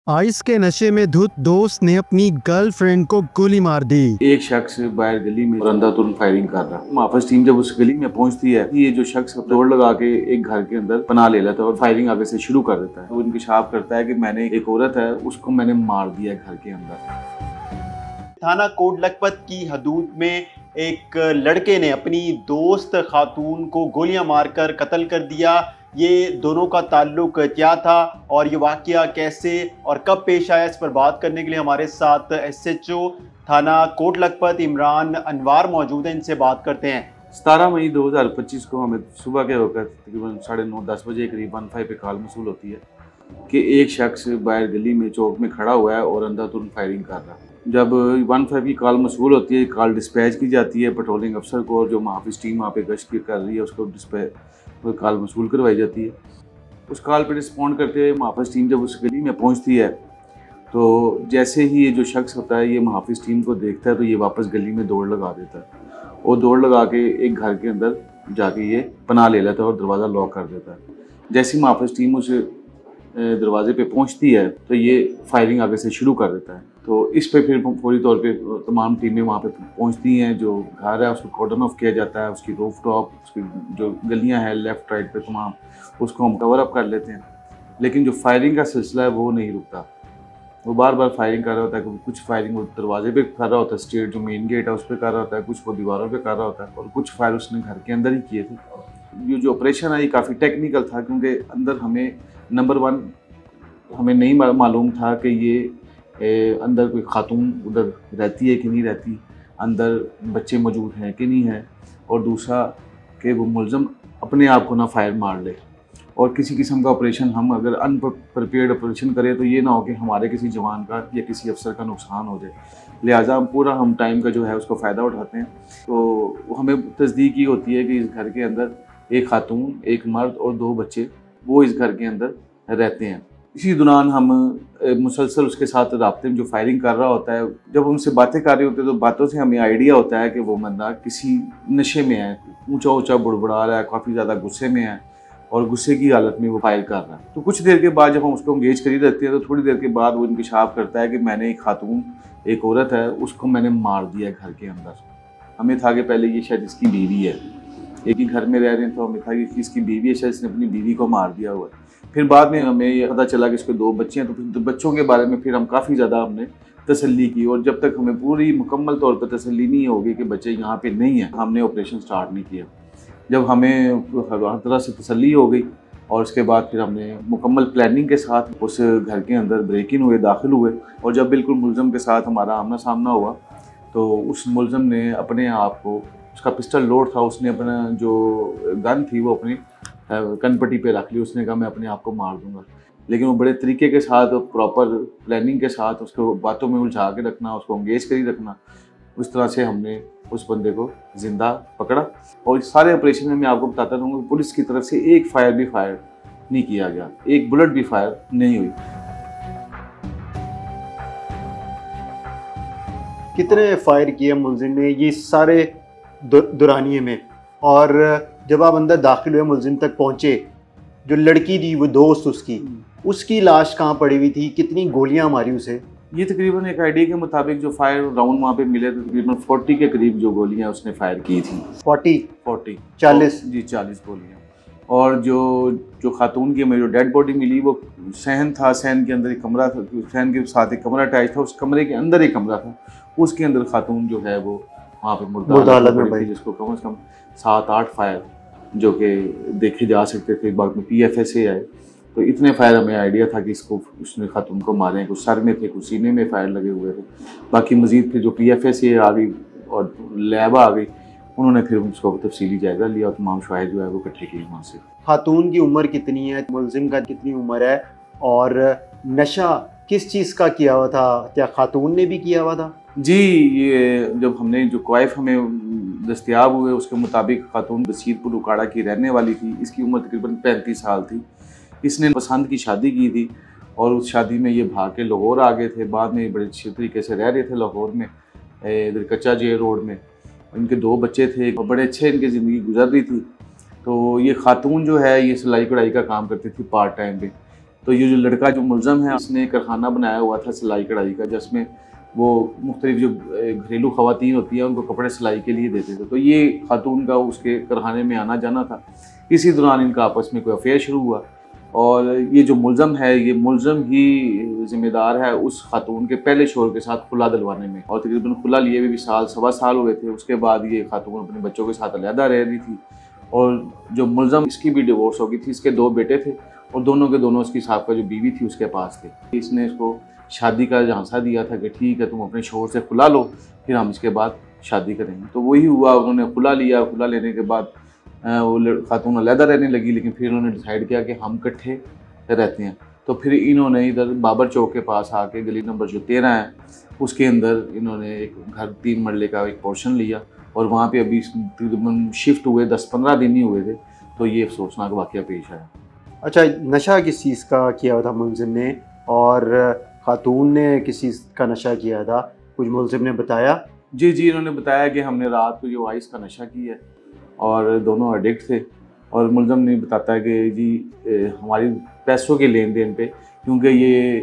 Ice के नशे में धुत दोस्त ने अपनी गर्लफ्रेंड को गोली मार दी। एक शख्स बाहर गली में अंधाधुंध फायरिंग कर रहा। मुहाफिज टीम जब उस गली में पहुंचती है, ये जो शख्स दौड़ लगा के एक घर के अंदर पनाह ले लेता है और फायरिंग आगे से शुरू कर देता है। वो इंकशाफ करता है कि मैंने एक औरत है उसको मैंने मार दिया घर के अंदर। थाना कोट लखपत की हदूद में एक लड़के ने अपनी दोस्त खातून को गोलियां मारकर कत्ल कर दिया। ये दोनों का ताल्लुक क्या था और ये वाकया कैसे और कब पेश आया, इस पर बात करने के लिए हमारे साथ SHO थाना कोट लखपत इमरान अनवार मौजूद हैं। इनसे बात करते हैं। 17 मई 2025 को हमें सुबह के वक्त तकरीबन 9:30-10 बजे करीब 15 पे कॉल मसूल होती है कि एक शख्स बाहर गली में चौक में खड़ा हुआ है और अंधाधुंध फायरिंग कर रहा है। जब 15 की कॉल मसूल होती है, कॉल डिस्पैच की जाती है पेट्रोलिंग अफसर को, और जो मुहाफिज टीम वहाँ पे गश्त कर रही है उसको कॉल मसूल करवाई जाती है। उस कॉल पर रिस्पॉन्ड करते हुए मुहाफिज टीम जब उस गली में पहुँचती है तो जैसे ही ये जो शख्स होता है ये मुहाफिज टीम को देखता है तो ये वापस गली में दौड़ लगा देता है और दौड़ लगा के एक घर के अंदर जाके ये पनाह ले लेता है और दरवाज़ा लॉक कर देता है। जैसे ही मुहाफिज टीम उस दरवाजे पे पहुंचती है तो ये फायरिंग आगे से शुरू कर देता है। तो इस पे फिर फौरी तौर पे तमाम टीमें वहाँ पे पहुंचती हैं। जो घर है उसको कॉर्डन ऑफ किया जाता है, उसकी रूफ टॉप, उसकी जो गलियाँ हैं लेफ़्ट राइट पे तमाम, उसको हम कवर अप कर लेते हैं। लेकिन जो फायरिंग का सिलसिला है वो नहीं रुकता, वो बार बार फायरिंग कर रहा होता है। कुछ फायरिंग वो दरवाजे पे कर रहा होता है, स्ट्रेट जो मेन गेट है उस पर कर रहा होता है, कुछ वो दीवारों पे कर रहा होता है, और कुछ फायर उसने घर के अंदर ही किए थे। ये जो ऑपरेशन है ये काफ़ी टेक्निकल था क्योंकि अंदर हमें नंबर 1 हमें नहीं मालूम था कि ये अंदर कोई खातून उधर रहती है कि नहीं रहती, अंदर बच्चे मौजूद हैं कि नहीं हैं, और दूसरा कि वो मुलज़म अपने आप को ना फायर मार ले। और किसी किस्म का ऑपरेशन हम अगर अनप्रिपेयर्ड ऑपरेशन करें तो ये ना हो कि हमारे किसी जवान का या किसी अफसर का नुकसान हो जाए। लिहाजा हम टाइम का जो है उसको फ़ायदा उठाते हैं। तो हमें तस्दीक ही होती है कि इस घर के अंदर एक खातून, एक मर्द और 2 बच्चे वो इस घर के अंदर रहते हैं। इसी दौरान हम मुसलसल उसके साथ राब्ते में जो फायरिंग कर रहा होता है, जब उनसे बातें कर रहे होते हैं तो बातों से हमें आइडिया होता है कि वो बंदा किसी नशे में है, ऊंचा ऊंचा बुड़बुड़ा रहा है, काफ़ी ज़्यादा गुस्से में है और गुस्से की हालत में वो फायर कर रहा है। तो कुछ देर के बाद जब हम उसको एंगेज कर ही रखते हैं तो थोड़ी देर के बाद वो इंकशाफ करता है कि मैंने एक खातून, एक औरत है उसको मैंने मार दिया घर के अंदर। हमें था कि पहले ये शायद इसकी बीवी है, एक ही घर में रह रहे हैं तो हमें था कि इसकी बीवी है, शायद इसने अपनी बीवी को मार दिया हुआ है। फिर बाद में हमें ये पता चला कि इसके 2 बच्चे हैं। तो फिर बच्चों के बारे में फिर हम काफ़ी ज़्यादा हमने तसल्ली की, और जब तक हमें पूरी मुकम्मल तौर पर तसल्ली नहीं होगी कि बच्चे यहाँ पे नहीं हैं, हमने ऑपरेशन स्टार्ट नहीं किया। जब हमें हर तरह से तसल्ली हो गई और उसके बाद फिर हमने मुकम्मल प्लानिंग के साथ उस घर के अंदर ब्रेक इन हुए, दाखिल हुए, और जब बिल्कुल मुलज़म के साथ हमारा आमना सामना हुआ तो उस मुलज़म ने अपने आप को, उसका पिस्टल लोड था, उसने अपना जो गन थी वो अपनी कनपट्टी पे रख ली। उसने कहा मैं अपने आप को मार दूंगा, लेकिन वो बड़े तरीके के साथ, प्रॉपर प्लानिंग के साथ उसको बातों में उलझा के रखना, उसको एंगेज कर ही रखना, उस तरह से हमने उस बंदे को ज़िंदा पकड़ा। और इस सारे ऑपरेशन में मैं आपको बताता रहूँगा पुलिस की तरफ से एक फायर भी फायर नहीं किया गया, एक बुलेट भी फायर नहीं हुई। कितने फायर किए मुलजिम ने ये सारे दुरानिये में? और जब आप अंदर दाखिल हुए, मुलजिम तक पहुंचे, जो लड़की थी वो दोस्त उसकी लाश कहाँ पड़ी हुई थी? कितनी गोलियां मारी उसे? ये तकरीबन एक आईडी के मुताबिक जो फायर राउंड वहाँ पे मिले थे तकरीबन 40 के करीब जो गोलियां उसने फायर की थी। 40 जी 40 गोलियां। और जो खातून की हमें जो डेड बॉडी मिली वो सहन था, सहन के अंदर एक कमरा था, सहन के साथ एक कमरा अटैच था, उस कमरे के अंदर एक कमरा था, उसके अंदर खातून जो है वो वहाँ पे मुर्दा हालत में पड़ी, जिसको कम से कम 7-8 फायर जो कि देखे जा सकते थे। बाद में PFSA आए तो इतने फायर हमें आइडिया था कि इसको उसने खातून को मारे। कुछ सर में थे, कुछ सीने में फायर लगे हुए थे। बाकी मजीद फिर जो PFSA आ गई और लैब आ गई, उन्होंने फिर उसको तफसीली जायजा लिया और तमाम शाहिद जो है वो इकट्ठे किए वहाँ से। खातून की उम्र कितनी है, मुलजिम का कितनी उम्र है, और नशा किस चीज़ का किया हुआ था? क्या खातून ने भी किया हुआ था? जी, ये जब हमने जो क्वाइफ हमें दस्तयाब हुए उसके मुताबिक खातून बसीरपुर उकाड़ा की रहने वाली थी। इसकी उम्र तकरीबन 35 साल थी। इसने पसंद की शादी की थी और उस शादी में ये भाग के लाहौर आ गए थे। बाद में बड़े अच्छे तरीके से रह रहे थे लाहौर में, इधर कच्चा जे रोड में। इनके 2 बच्चे थे और बड़े अच्छे इनकी ज़िंदगी गुजर रही थी। तो ये खातून जो है ये सिलाई कढ़ाई का काम करती थी पार्ट टाइम पे। तो ये जो लड़का जो मुलज़म है इसने कारखाना बनाया हुआ था सिलाई कढ़ाई का, जिसमें वो मुख्तलिफ जो घरेलू ख़वातीन होती हैं उनको कपड़े सिलाई के लिए देते थे। तो ये खातून का उसके कारखाने में आना जाना था। इसी दौरान इनका आपस में कोई अफेयर शुरू हुआ और ये जो मुलज़म है ये मुलज़म ही ज़िम्मेदार है उस खातून के पहले शोहर के साथ खुला दिलवाने में, और तकरीबन खुला लिए भी साल सवा साल हुए थे। उसके बाद ये खातून अपने बच्चों के साथ अलहदा रह रही थी और जो मुलज़म इसकी भी डिवोर्स हो गई थी। इसके 2 बेटे थे और दोनों के दोनों इसकी साहब जो बीवी थी उसके पास थे। इसने इसको शादी का झांसा दिया था कि ठीक है तुम अपने शोहर से खुला लो, फिर हम इसके बाद शादी करेंगे। तो वही हुआ, उन्होंने खुला लिया। खुला लेने के बाद वो खातून अलहदा रहने लगी, लेकिन फिर उन्होंने डिसाइड किया कि हम इकट्ठे रहते हैं। तो फिर इन्होंने इधर बाबर चौक के पास आके गली नंबर जो 13 है उसके अंदर इन्होंने एक घर 3 मरले का एक पोर्शन लिया और वहाँ पे अभी तकरीबन शिफ्ट हुए 10-15 दिन ही हुए थे तो ये अफसोसनाक वाक़या पेश आया। अच्छा, नशा किस चीज़ का किया हुआ था मुलजिम ने और खातून ने किस चीज़ का नशा किया था, कुछ मुलजिम ने बताया? जी, इन्होंने बताया कि हमने रात को जो आइस का नशा किया है और दोनों एडिक्ट थे। और मुलज़म ने बताता है कि जी हमारी पैसों के लेन देन पे, क्योंकि ये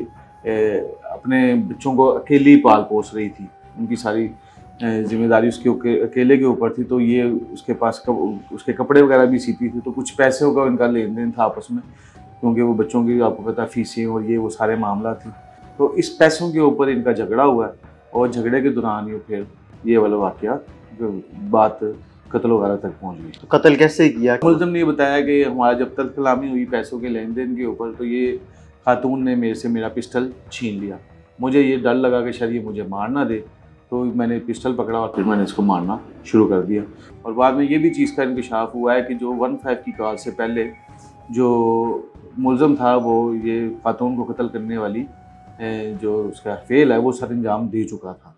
अपने बच्चों को अकेली पाल पोस रही थी, उनकी सारी जिम्मेदारी उसके अकेले के ऊपर थी। तो ये उसके पास उसके कपड़े वगैरह भी सीती थी, तो कुछ पैसों का इनका लेन देन था आपस में, क्योंकि वो बच्चों की आपको पता फीसें और ये वो सारे मामला थी। तो इस पैसों के ऊपर इनका झगड़ा हुआ और झगड़े के दौरान ये फिर ये वाला वाक़या बात कत्ल वगैरह तक पहुंच गई। तो कत्ल कैसे किया? मुलज़म ने बताया कि हमारा जब तक कलामी हुई पैसों के लेन देन के ऊपर, तो ये खातून ने मेरे से मेरा पिस्टल छीन लिया। मुझे ये डर लगा कि शायद ये मुझे मार ना दे, तो मैंने पिस्टल पकड़ा और फिर मैंने इसको मारना शुरू कर दिया। और बाद में ये भी चीज़ का इंकशाफ हुआ है कि जो 15 की कॉल से पहले जो मुलज़म था वो ये खातून को कत्ल करने वाली जो उसका फेल है वो सर अंजाम दे चुका था।